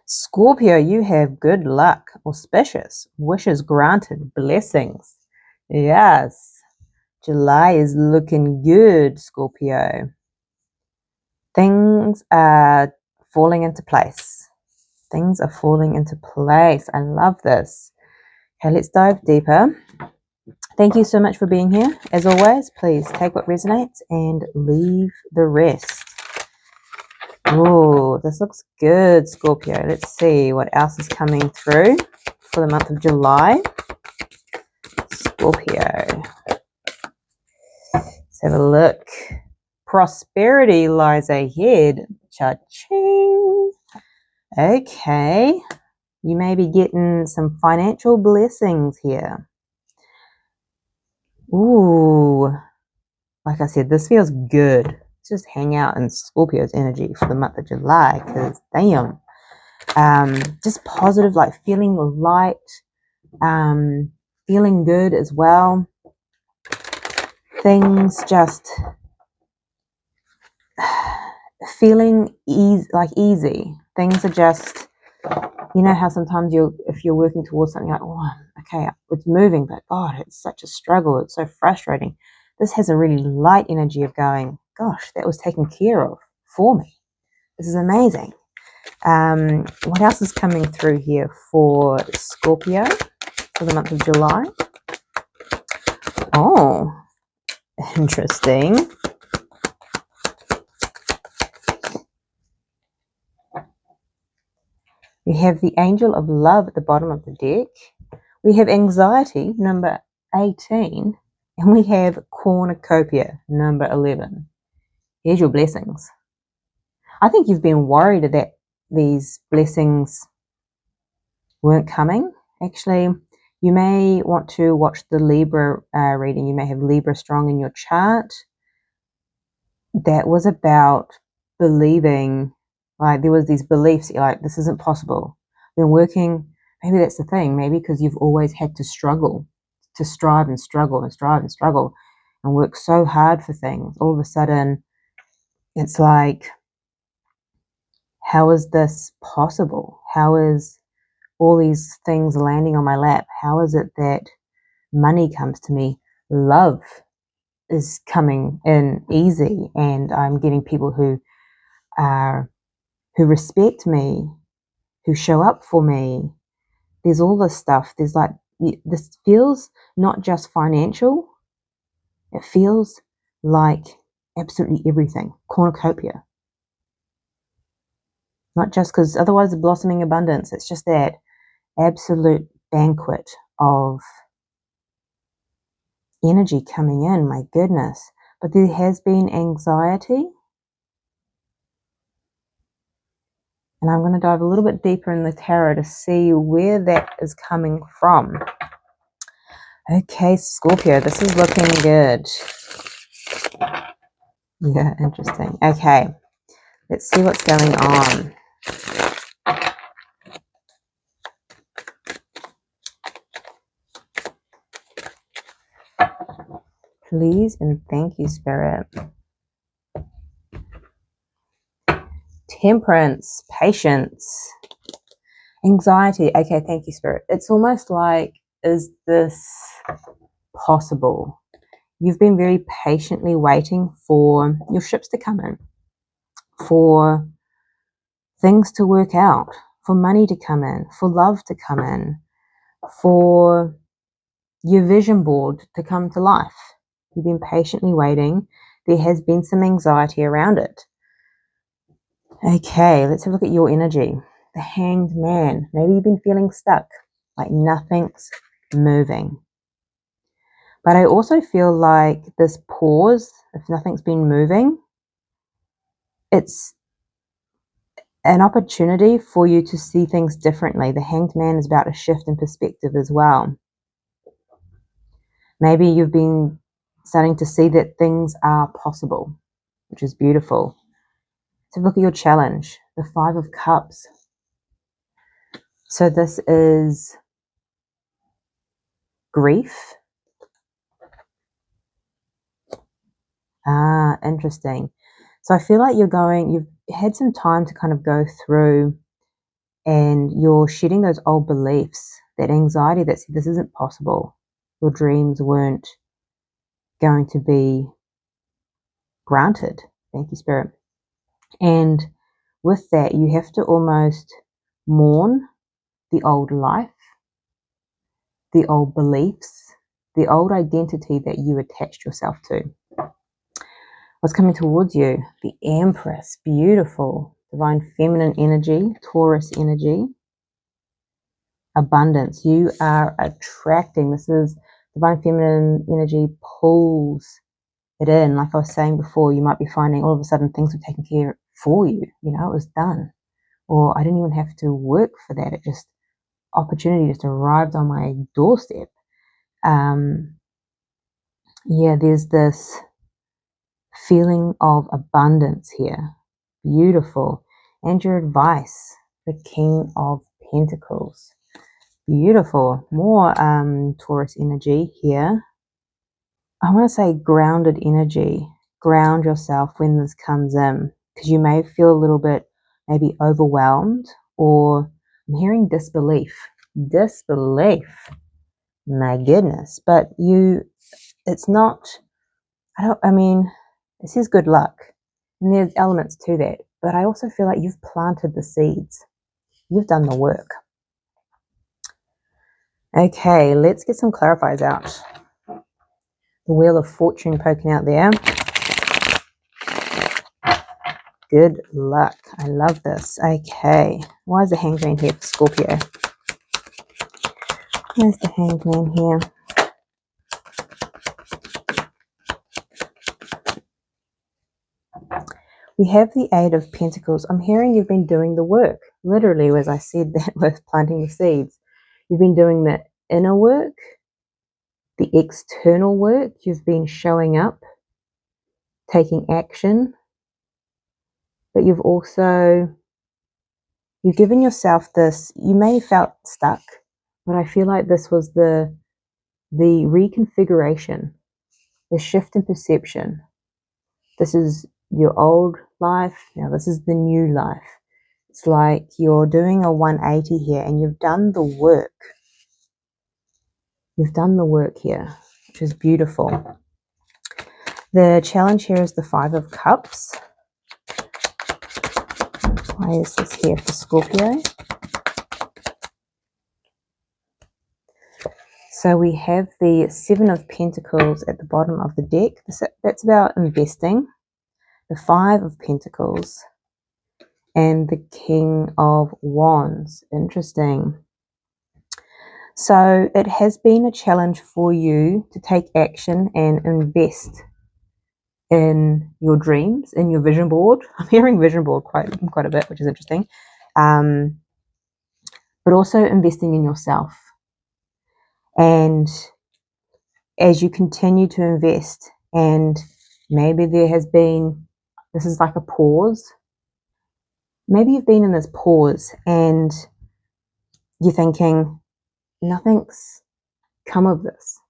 Scorpio, you have good luck, auspicious, wishes granted, blessings. Yes, July is looking good, Scorpio. Things are falling into place. Things are falling into place. I love this. Okay, let's dive deeper. Thank you so much for being here. As always, please take what resonates and leave the rest. Oh, this looks good, Scorpio. Let's see what else is coming through for the month of July. Scorpio. Let's have a look. Prosperity lies ahead. Cha-ching. Okay. You may be getting some financial blessings here. Ooh. Like I said, this feels good. Let's just hang out in Scorpio's energy for the month of July because, damn. Just positive, like feeling light, feeling good as well. Things just feeling easy. Things are just, you know how sometimes if you're working towards something like, oh, okay, it's moving, but God, it's such a struggle. It's so frustrating. This has a really light energy of going, gosh, that was taken care of for me. This is amazing. What else is coming through here for Scorpio for the month of July? Oh, interesting. We have the Angel of Love at the bottom of the deck. We have Anxiety, number 18. And we have Cornucopia, number 11. Here's your blessings. I think you've been worried that these blessings weren't coming. Actually, you may want to watch the Libra reading. You may have Libra strong in your chart. That was about believing, like there was these beliefs, you're like, this isn't possible. Been working, maybe that's the thing, maybe because you've always had to struggle, to strive and struggle and strive and struggle and work so hard for things. All of a sudden, it's like, how is this possible? How is all these things landing on my lap? How is it that money comes to me? Love is coming in easy, and I'm getting people who respect me, who show up for me. There's all this stuff. There's like, this feels not just financial, it feels like absolutely everything. Cornucopia. Not just because otherwise the blossoming abundance, it's just that absolute banquet of energy coming in, my goodness. But there has been anxiety. And I'm going to dive a little bit deeper in the tarot to see where that is coming from. Okay, Scorpio, this is looking good. Yeah, interesting. Okay, let's see what's going on. Please and thank you, Spirit. Temperance, patience, anxiety. Okay, thank you, Spirit. It's almost like, is this possible? You've been very patiently waiting for your ships to come in, for things to work out, for money to come in, for love to come in, for your vision board to come to life. You've been patiently waiting. There has been some anxiety around it. Okay, let's have a look at your energy. The Hanged Man. Maybe you've been feeling stuck, like nothing's moving. But I also feel like this pause, if nothing's been moving, it's an opportunity for you to see things differently. The Hanged Man is about a shift in perspective as well. Maybe you've been starting to see that things are possible, which is beautiful. So look at your challenge, the 5 of Cups. So this is grief. Interesting. So I feel like you've had some time to kind of go through and you're shedding those old beliefs, that anxiety that said this isn't possible. Your dreams weren't going to be granted. Thank you, Spirit. And with that, you have to almost mourn the old life, the old beliefs, the old identity that you attached yourself to. What's coming towards you? The Empress, beautiful, divine feminine energy, Taurus energy, abundance. You are attracting. This is divine feminine energy pulls it in. Like I was saying before, you might be finding all of a sudden things were taken care of for you. You know, it was done. Or I didn't even have to work for that. It just, opportunity just arrived on my doorstep. Yeah, there's this feeling of abundance here. Beautiful. And your advice, the King of Pentacles. Beautiful. More Taurus energy here. I want to say grounded energy. Ground yourself when this comes in, because you may feel a little bit maybe overwhelmed, or I'm hearing disbelief. Disbelief. My goodness. But it's not, I mean, this is good luck. And there's elements to that. But I also feel like you've planted the seeds. You've done the work. Okay, let's get some clarifiers out. The Wheel of Fortune poking out there. Good luck. I love this. Okay. Why is the Hanged Man here for Scorpio? Where's the Hanged Man here? We have the Eight of Pentacles. I'm hearing you've been doing the work. Literally, as I said that with planting the seeds. You've been doing the inner work, the external work. You've been showing up, taking action. But you've given yourself this, you may have felt stuck, but I feel like this was the reconfiguration, the shift in perception. This is your old life, now this is the new life. It's like you're doing a 180 here, and you've done the work. You've done the work here, which is beautiful. The challenge here is the Five of Cups. Why is this here for Scorpio? So we have the Seven of Pentacles at the bottom of the deck. That's about investing. The Five of Pentacles and the King of Wands. Interesting. So it has been a challenge for you to take action and invest in your dreams, in your vision board. I'm hearing vision board quite a bit, which is interesting. But also investing in yourself. And as you continue to invest, and maybe there has been, this is like a pause. Maybe you've been in this pause and you're thinking, nothing's come of this.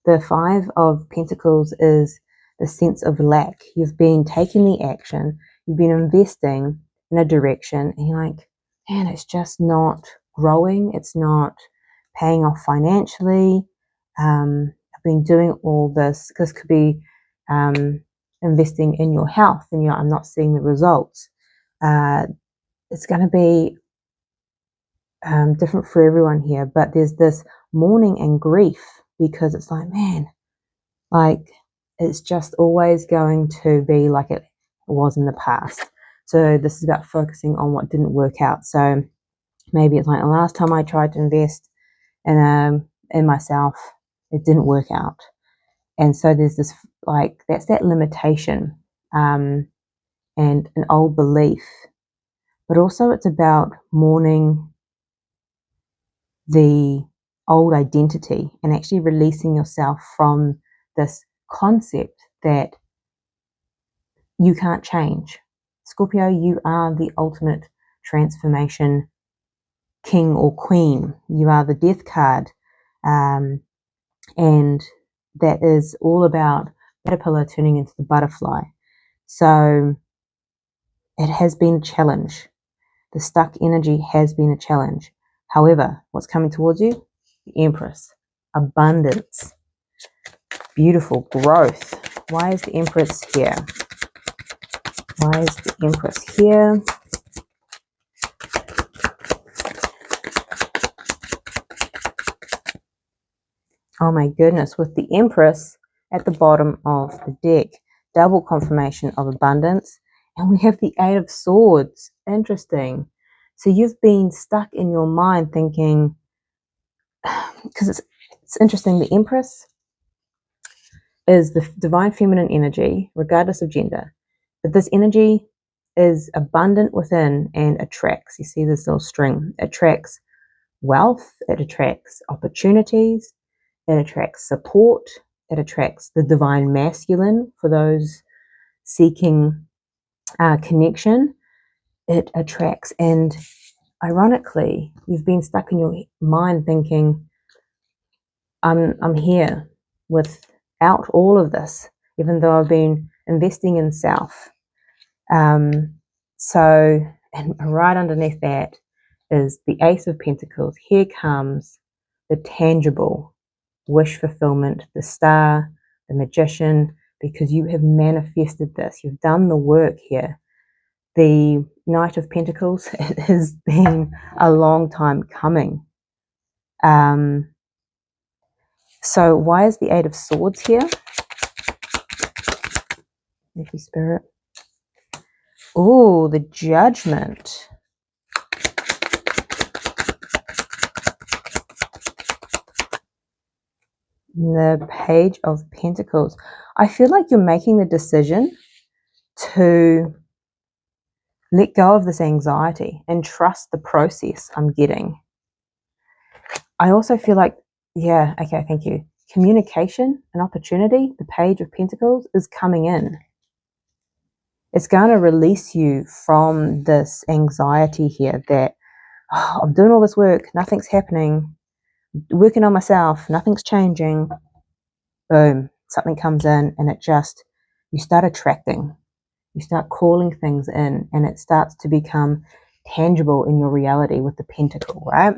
The Five of Pentacles is the sense of lack. You've been taking the action, you've been investing in a direction, and you're like, man, it's just not growing, it's not paying off financially. I've been doing all this. This could be investing in your health, and I'm not seeing the results. It's going to be different for everyone here, but there's this mourning and grief, because it's like, man, like it's just always going to be like it was in the past. So this is about focusing on what didn't work out. So maybe it's like the last time I tried to invest in myself, it didn't work out. And so there's this, like, that's that limitation and an old belief. But also it's about mourning the old identity and actually releasing yourself from this concept that you can't change. Scorpio, you are the ultimate transformation king or queen. You are the death card. And that is all about caterpillar turning into the butterfly. So it has been a challenge. The stuck energy has been a challenge. However, what's coming towards you? The Empress. Abundance. Beautiful growth. Why is the Empress here? Why is the Empress here? Oh my goodness, with the Empress at the bottom of the deck, double confirmation of abundance, and we have the Eight of Swords. Interesting. So you've been stuck in your mind thinking, because it's interesting, the Empress is the divine feminine energy, regardless of gender. But this energy is abundant within and attracts. You see this little string. It attracts wealth, it attracts opportunities, it attracts support, it attracts the divine masculine for those seeking connection. It attracts, and ironically, you've been stuck in your mind thinking, I'm here without all of this, even though I've been investing in self. So, and right underneath that is the Ace of Pentacles. Here comes the tangible wish fulfillment, the Star, the Magician, because you have manifested this. You've done the work here. The Knight of Pentacles, it has been a long time coming. So why is the Eight of Swords here? Thank you, Spirit. Oh, the Judgment. The Page of Pentacles. I feel like you're making the decision to let go of this anxiety and trust the process I'm getting. I also feel like, yeah, okay, thank you. Communication and opportunity, the Page of Pentacles, is coming in. It's going to release you from this anxiety here that, oh, I'm doing all this work, nothing's happening, working on myself, nothing's changing. Boom, something comes in and it just, you start attracting, you start calling things in, and it starts to become tangible in your reality with the Pentacle, right?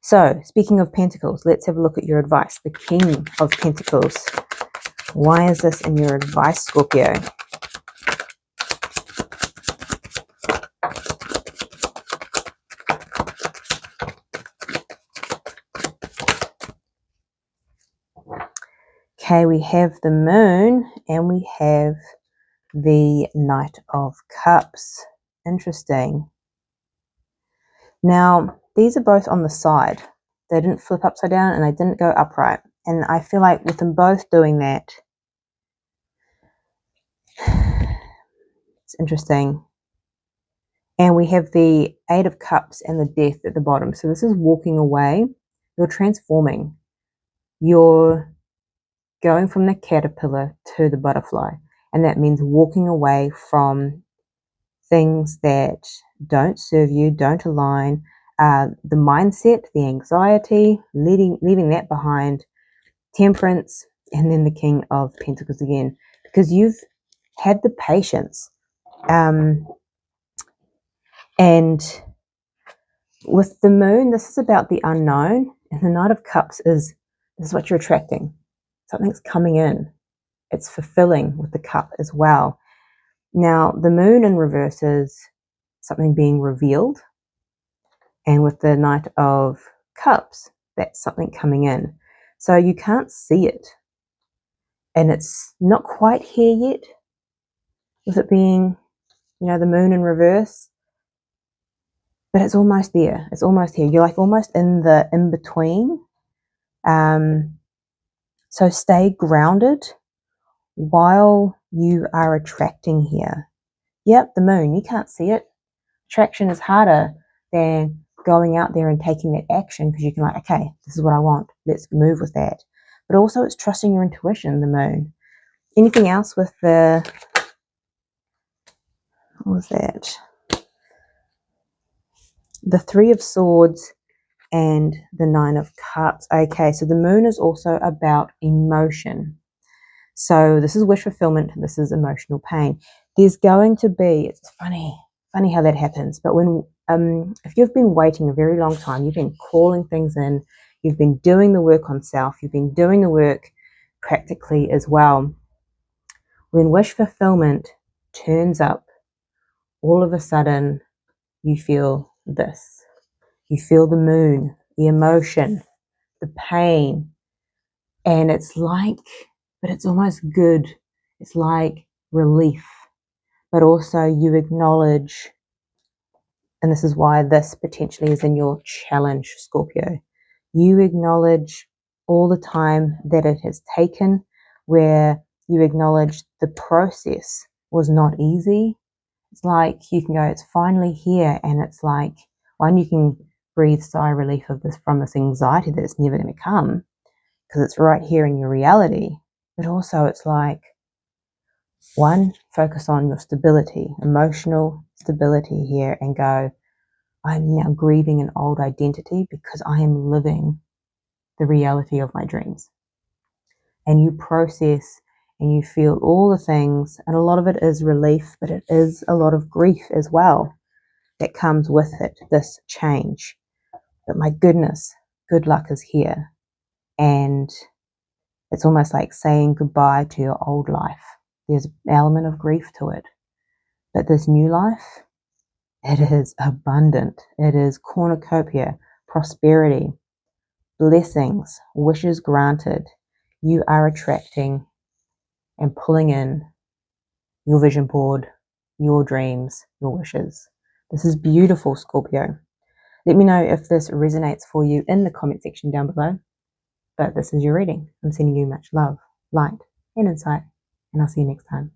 So, speaking of Pentacles, let's have a look at your advice. The King of Pentacles. Why is this in your advice, Scorpio? Okay, we have the Moon and we have the Knight of Cups. Interesting. Now, these are both on the side. They didn't flip upside down and they didn't go upright. And I feel like with them both doing that, it's interesting. And we have the Eight of Cups and the Death at the bottom. So this is walking away. You're transforming. You're going from the caterpillar to the butterfly. And that means walking away from things that don't serve you, don't align, the mindset, the anxiety, leaving that behind, Temperance, and then the King of Pentacles again, because you've had the patience. And with the Moon, this is about the unknown, and the Knight of Cups this is what you're attracting. Something's coming in. It's fulfilling with the cup as well. Now, the Moon in reverse is something being revealed. And with the Knight of Cups, that's something coming in. So you can't see it. And it's not quite here yet, with it being, the Moon in reverse. But it's almost there. It's almost here. You're like almost in the in-between. So stay grounded while you are attracting here. Yep, the Moon, you can't see it. Attraction is harder than going out there and taking that action, because you can okay, this is what I want. Let's move with that. But also it's trusting your intuition, the Moon. Anything else with what was that? The Three of Swords and the Nine of Cups. Okay, so the Moon is also about emotion. So this is wish fulfillment, this is emotional pain. There's going to be, it's funny, Funny how that happens. But when if you've been waiting a very long time, you've been calling things in, you've been doing the work on self, you've been doing the work practically as well. When wish fulfillment turns up, all of a sudden you feel this. You feel the moon, the emotion, the pain, and it's like, but it's almost good. It's like relief, but also you acknowledge, and this is why this potentially is in your challenge, Scorpio. You acknowledge all the time that it has taken, where you acknowledge the process was not easy. It's like you can go, it's finally here, and it's like, one, you can breathe sigh of relief of this from this anxiety that it's never going to come because it's right here in your reality. But also it's like, one, focus on your stability, emotional stability here, and go, I'm now grieving an old identity because I am living the reality of my dreams. And you process and you feel all the things, and a lot of it is relief, but it is a lot of grief as well that comes with it, this change. But my goodness, good luck is here. And it's almost like saying goodbye to your old life. There's an element of grief to it. But this new life, it is abundant. It is cornucopia, prosperity, blessings, wishes granted. You are attracting and pulling in your vision board, your dreams, your wishes. This is beautiful, Scorpio. Let me know if this resonates for you in the comment section down below. But this is your reading. I'm sending you much love, light, and insight, and I'll see you next time.